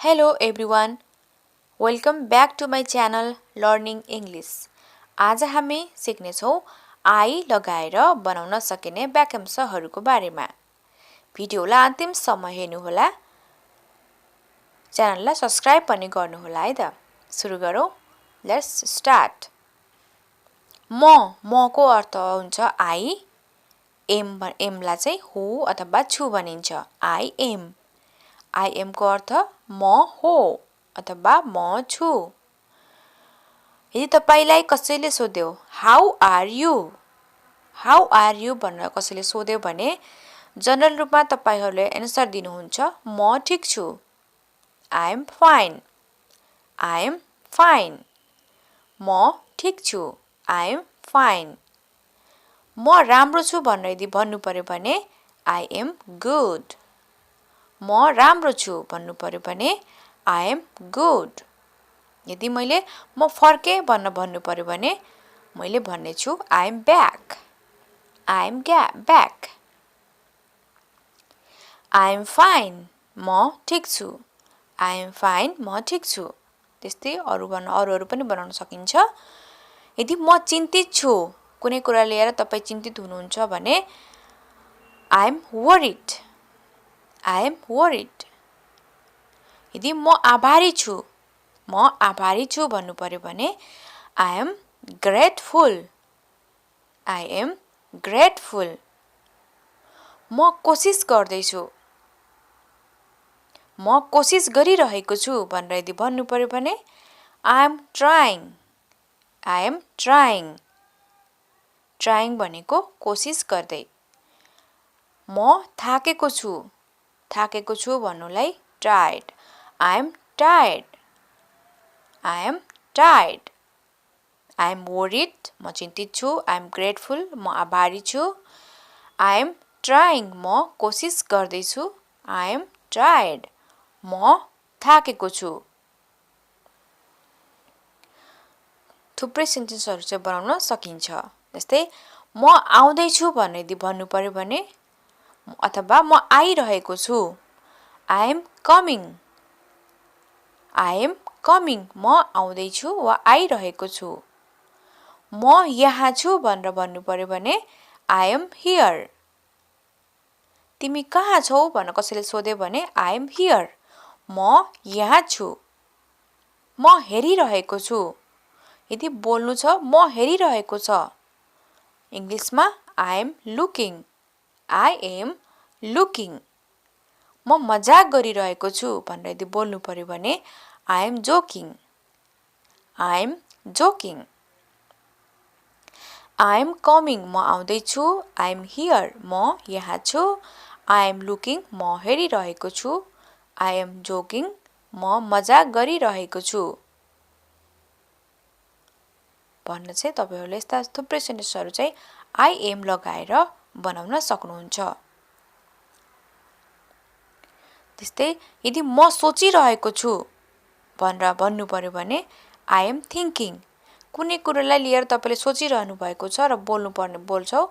Hello everyone, welcome back to my channel Learning English. आज हामी सिक्नेछौँ I लगाएर बनाउन सकिने वाक्यांशहरूको बारेमा। भिडियोलाई अन्तिमसम्म हेर्नुहोला। च्यानललाई सब्स्क्राइब पनि गर्नुहोला है त। सुरु गरौँ। Let's start. मको अर्थ हुन्छ आई। एमलाई चाहिँ हु अथवा छु भनिन्छ। आई एम को अर्थ म हो अथवा म छु। यदि तपाईलाई कसैले सोध्यो हाउ आर यु भनेर कसैले सोध्यो भने जनरल रूपमा तपाईहरूले एन्सर दिनुहुन्छ म ठीक छु। I am fine. म ठीक छु। I am fine. म राम्रो छु भनेर यदि भन्नु पर्यो भने आई एम गुड। म राम्रो छु भन्नु पर्यो भने आई एम गुड। यदि मैले म फर्के भन्नु पर्यो भने मैले भन्ने छु I am back. I am fine. म ठीक छु। I am fine. म ठीक छु। त्यस्तै अरूहरू पनि बनाउन सकिन्छ। यदि म चिन्तित छु कुनै कुरा लिएर तपाईँ चिन्तित हुनुहुन्छ भने आई एम वरिड। यदि म आभारी छु भन्नु पर्यो भने आई एम ग्रेटफुल। म कोसिस गरिरहेको छु भनेर यदि भन्नु पर्यो भने आई एम ट्राइङ भनेको कोसिस गर्दै। म थाकेको छु भन्नुलाई tired. I am tired. I am worried. म चिन्तित छु। I am grateful. म आभारी छु। I am trying. म कोसिस गर्दैछु। I am tired. म थाकेको छु। थुप्रै सेन्टेन्सहरू चाहिँ बनाउन सकिन्छ। जस्तै म आउँदैछु भनेर यदि भन्नु पर्यो भने अथवा म आइरहेको छु आई एम कमिङ। म आउँदैछु वा आइरहेको छु। म यहाँ छु भनेर भन्नु पर्यो भने आई एम हियर। तिमी कहाँ छौ भनेर कसैले सोध्यो भने आई एम हियर। म यहाँ छु। म हेरिरहेको छु। यदि बोल्नु छ म हेरिरहेको छ। इङ्ग्लिसमा आई एम लुकिङ। म मजाक गरिरहेको छु भनेर यदि बोल्नु पर्यो भने I am joking. I am coming. म आउँदैछु। I am here. म यहाँ छु। I am looking. म हेरिरहेको छु। I am joking. म मजाक गरिरहेको छु। भन्न चाहिँ तपाईँहरूले यस्ता थुप्रै सेन्टेन्सहरू चाहिँ आई एम लगाएर बनाउन सक्नुहुन्छ। त्यस्तै यदि म सोचिरहेको छु भनेर भन्नु पर्यो भने आई एम थिङ्किङ। कुनै कुरालाई लिएर तपाईँले सोचिरहनु भएको छ र बोल्छौ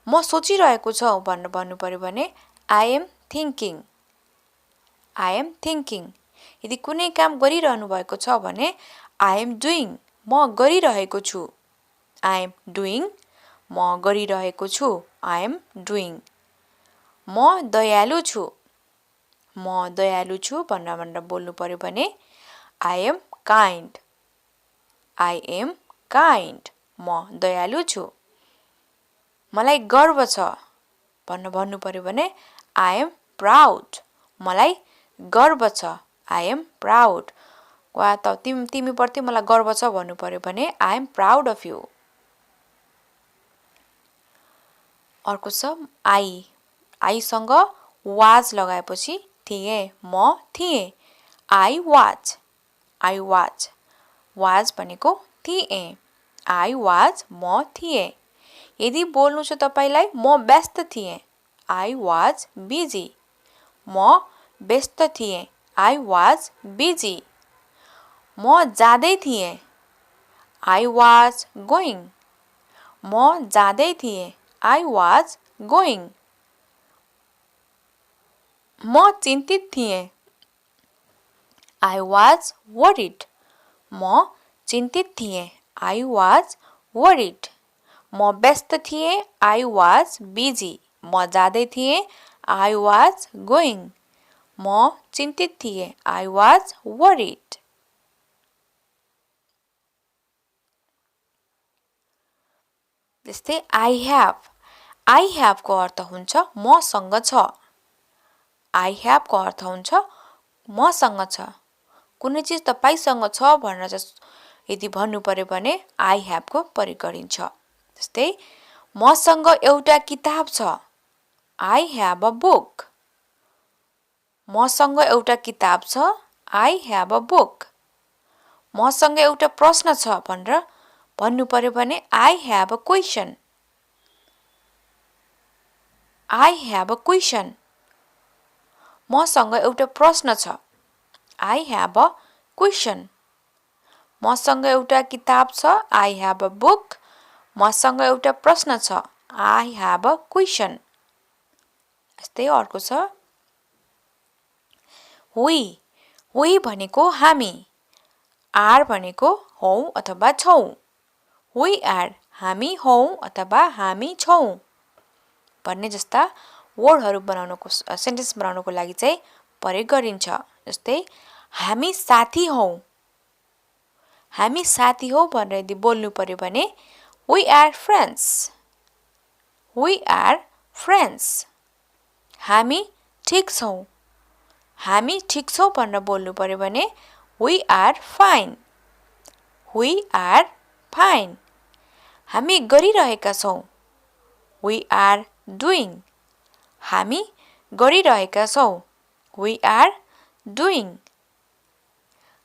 म सोचिरहेको छु भनेर भन्नु पर्यो भने आई एम थिङ्किङ। यदि कुनै काम गरिरहनु भएको छ भने आई एम डुइङ। म गरिरहेको छु। I am doing. म गरिरहेको छु। I am doing. म दयालु छु भनेर बोल्नु पर्यो भने आई एम काइन्ड। म दयालु छु। मलाई गर्व छ भन्नु पर्यो भने आई एम प्राउड। मलाई गर्व छ। I am proud. वा त तिमीप्रति मलाई गर्व छ भन्नु पर्यो भने I am proud of you. अर्को छ आईसँग वाज लगाएपछि थिएँ। म थिएँ। I was. वाज भनेको थिएँ। I was. म थिएँ। यदि बोल्नु छ तपाईँलाई म व्यस्त थिएँ आई वाज बिजी। म व्यस्त थिएँ आई वाज बिजी। म जाँदै थिएँ आई वाज गोइङ। म जाँदै थिएँ आई वाज गोइङ। म चिन्तित थिएँ I was worried. म चिन्तित थिएँ. I was worried. म व्यस्त थिएँ. I was busy. म जाँदै थिएँ. I was going. म चिन्तित थिएँ. I was worried. जस्तै I have. I have को अर्थ हुन्छ मसँग छ. I have को अर्थ हुन्छ मसँग छ. कुनै चिज तपाईसँग छ भनेर चाहिँ यदि भन्नु पर्यो भने I have को प्रयोग गरिन्छ. जस्तै मसँग एउटा किताब छ. I have a book. मसँग एउटा किताब छ. I have a book. मसँग एउटा प्रश्न छ भनेर भन्नु पर्यो भने I have a question. I have a question. मसँग एउटा प्रश्न छ. I have a question. मसँग एउटा किताब छ. I have a book. मसँग एउटा प्रश्न छ. I have a question. यस्तै अर्को छ we. We भनेको हामी. are भनेको हौ अथवा छौं. We are. हामी हौ अथवा हामी छौं भन्ने जस्ता वर्डहरु बनाउनको सेन्टेन्स बनाउनको लागि चाहिँ प्रयोग गरिन्छ. जस्तै हामी साथी हौ. हामी साथी हौ भनेर यदि बोल्नु पर्यो भने we are friends. We are friends. हामी ठीक छौं. हामी ठीक छौं भनेर बोल्नु पर्यो भने we are fine. We are fine. हामी गरिरहेका छौं. We are doing. हामी गरिरहेका छौं. We are doing.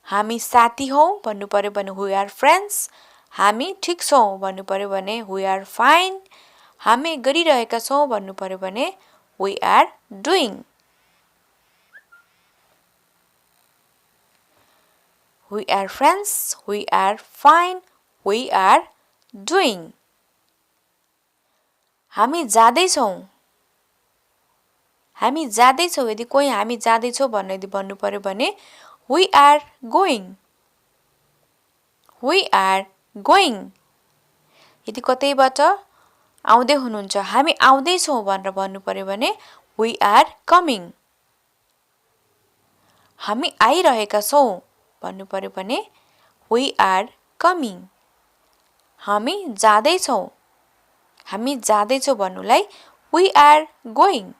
हामी साथी हौ भन्नु पर्यो भने we are friends. हामी ठीक छौं भन्नु पर्यो भने we are fine. हामी गरिरहेका छौं भन्नु पर्यो भने we are doing. We are friends. We are fine. We are doing. हामी जाँदै छौं. हामी जाँदै छौं यदि कोही हामी जाँदै छौं भन्ने यदि भन्नु पर्यो भने we are going. We are going. यदि कतैबाट आउँदै हुनुहुन्छ हामी आउँदै छौं भनेर भन्नु पर्यो भने we are coming. हामी आइरहेका छौं भन्नु पर्यो भने we are coming. हामी जाँदै छौं. हामी जाँदै छौं भन्नुलाई we are going.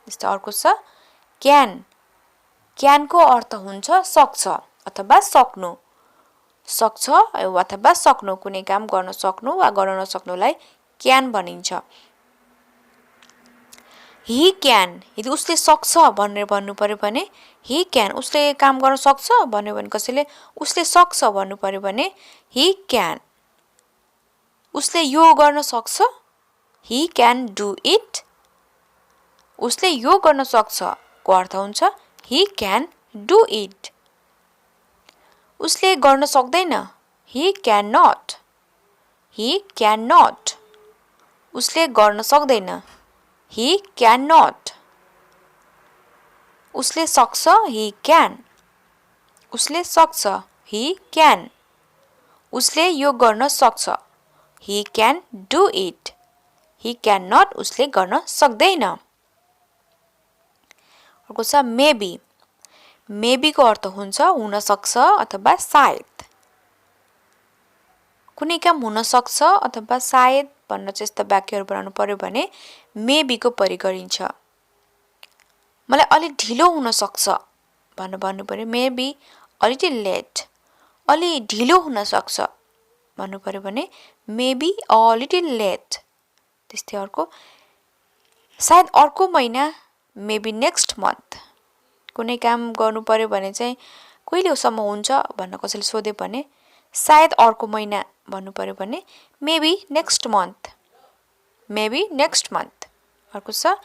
जस्तै अर्को छ can. can को अर्थ हुन्छ सक्छ अथवा सक्नु. सक्छ अथवा सक्नु कुनै काम गर्न सक्नु वा गर्न नसक्नुलाई can भनिन्छ. he can. यदि उसले सक्छ भनेर भन्नु पर्यो भने he can. उसले काम गर्न सक्छ भन्यो भने कसैले उसले सक्छ भन्नु पर्यो भने he can. उसले यो गर्न सक्छ. He can do it. उसले यो गर्न सक्छ को अर्थ हुन्छ he can do it. उसले गर्न सक्दैन. He cannot. He cannot. उसले गर्न सक्दैन. He cannot. उसले सक्छ. He can. उसले सक्छ. He can. उसले यो गर्न सक्छ. He can do it. He cannot. उसले गर्न सक्दैन. अर्को छ maybe. maybe को अर्थ हुन्छ हुन सक्छ अथवा सायद. कुनै काम हुन सक्छ अथवा सायद भनेर चाहिँ यस्ता वाक्यहरु बनाउनु पर्यो भने maybe को प्रयोग गरिन्छ. मलाई अलि ढिलो हुन सक्छ भनेर भन्नु पर्यो maybe a little late. अलि ढिलो हुन सक्छ भन्नु पर्यो भने maybe a little late. त्यस्तै अर्को सायद अर्को महिना maybe next month. कुनै काम गर्नु पर्यो भने चाहिँ कहिलेसम्म हुन्छ भनेर कसैले सोध्यो भने सायद अर्को महिना भन्नु पर्यो भने maybe next month. Maybe next month. अर्को छ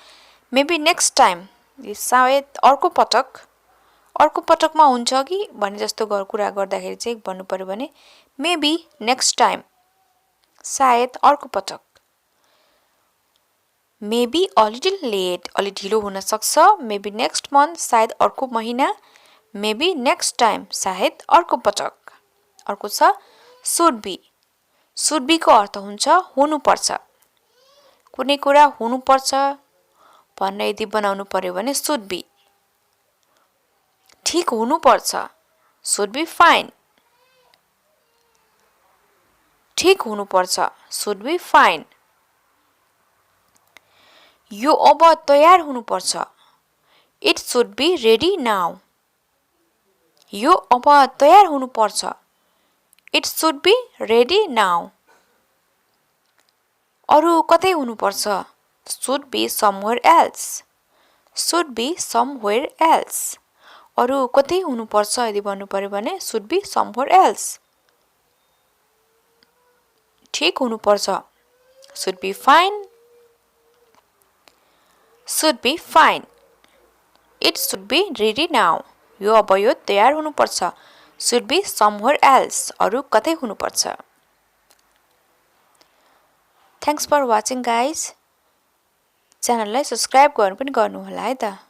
maybe next time. सायद अर्को पटकमा हुन्छ कि भन्ने जस्तो कुरा गर्दाखेरि चाहिँ भन्नु पर्यो भने maybe next time. सायद अर्को पटक. Maybe a little late. अलि ढिलो हुन सक्छ. Maybe next month. सायद अर्को महिना. मेबी नेक्स्ट टाइम, सायद अर्को पटक। अर्को छ सुड बी। सुड बी को अर्थ हुन्छ हुनुपर्छ। कुनै कुरा हुनुपर्छ भनेर यदि बनाउनु पर्यो भने सुड बी। ठिक हुनुपर्छ, सुड बी फाइन। ठिक हुनुपर्छ, सुड बी फाइन। यो अब तयार हुनुपर्छ, it should be ready now. यो अब तयार हुनुपर्छ, it should be ready now. अरू कतै हुनुपर्छ, should be somewhere else. Should be somewhere else. अरू कतै हुनुपर्छ यदि भन्नु पर्यो भने सुड बी समवेयर एल्स। ठिक हुनुपर्छ, should be fine. Should be fine. It should be ready now. यो अब यो तयार हुनुपर्छ, सुड बी समवेयर एल्स। अरू कतै हुनुपर्छ। Thanks for watching guys. च्यानललाई सब्सक्राइब गर्नु पनि गर्नुहोला है त।